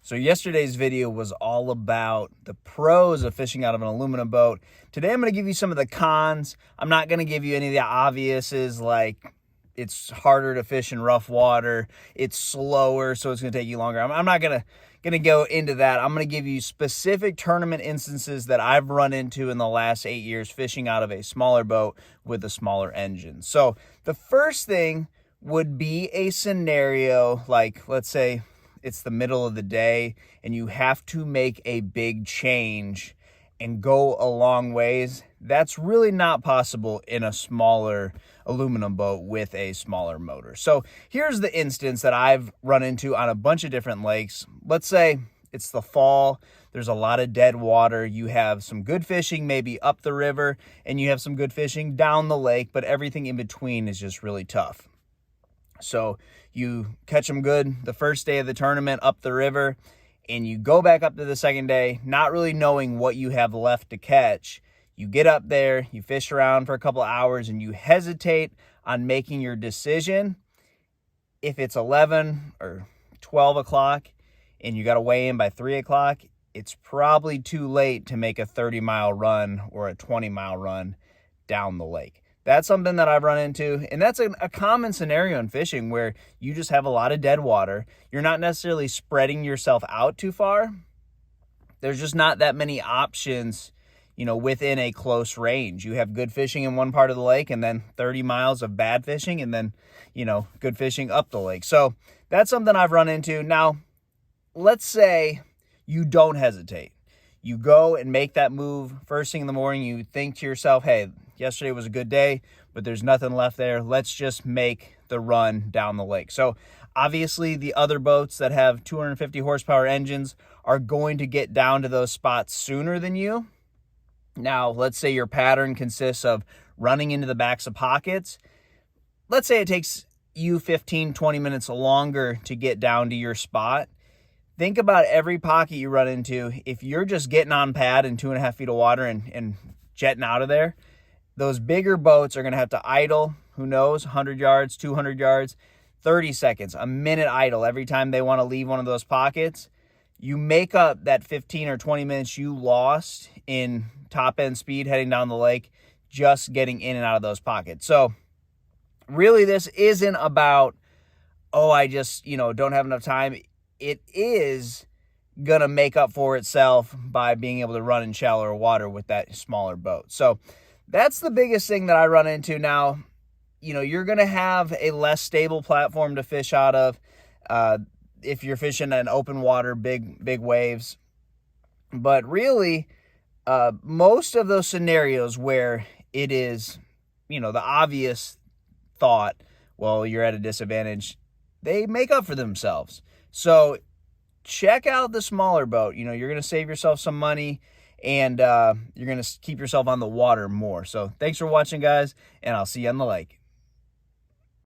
So yesterday's video was all about the pros of fishing out of an aluminum boat. Today I'm going to give you some of the cons. I'm not going to give you any of the obviouses like it's harder to fish in rough water, it's slower, so it's going to take you longer. I'm not going to go into that. I'm going to give you specific tournament instances that I've run into in the last 8 years fishing out of a smaller boat with a smaller engine. So the first thing would be a scenario like, let's say, it's the middle of the day and you have to make a big change and go a long ways. That's really not possible in a smaller aluminum boat with a smaller motor. So here's the instance that I've run into on a bunch of different lakes. Let's say it's the fall, there's a lot of dead water, you have some good fishing maybe up the river, and you have some good fishing down the lake, but everything in between is just really tough. So you catch them good the first day of the tournament up the river, and you go back up to the second day, not really knowing what you have left to catch. You get up there, you fish around for a couple of hours, and you hesitate on making your decision. If it's 11 or 12 o'clock and you got to weigh in by 3 o'clock, it's probably too late to make a 30-mile run or a 20-mile run down the lake. That's something that I've run into, and that's a common scenario in fishing where you just have a lot of dead water. You're not necessarily spreading yourself out too far. There's just not that many options, within a close range. You have good fishing in one part of the lake and then 30 miles of bad fishing and then, good fishing up the lake. So that's something I've run into. Now, let's say you don't hesitate. You go and make that move first thing in the morning. You think to yourself, hey, yesterday was a good day, but there's nothing left there. Let's just make the run down the lake. So obviously the other boats that have 250 horsepower engines are going to get down to those spots sooner than you. Now, let's say your pattern consists of running into the backs of pockets. Let's say it takes you 15, 20 minutes longer to get down to your spot. Think about every pocket you run into. If you're just getting on pad in 2.5 feet of water and jetting out of there, those bigger boats are going to have to idle, who knows, 100 yards, 200 yards, 30 seconds, a minute idle every time they want to leave one of those pockets. You make up that 15 or 20 minutes you lost in top end speed heading down the lake, just getting in and out of those pockets. So really this isn't about, I just, don't have enough time. It is going to make up for itself by being able to run in shallower water with that smaller boat. So that's the biggest thing that I run into. Now, you're going to have a less stable platform to fish out of if you're fishing in open water, big waves. But really, most of those scenarios where it is, the obvious thought, well, you're at a disadvantage, they make up for themselves. So check out the smaller boat. You're going to save yourself some money, and you're going to keep yourself on the water more. So thanks for watching, guys, and I'll see you on the lake.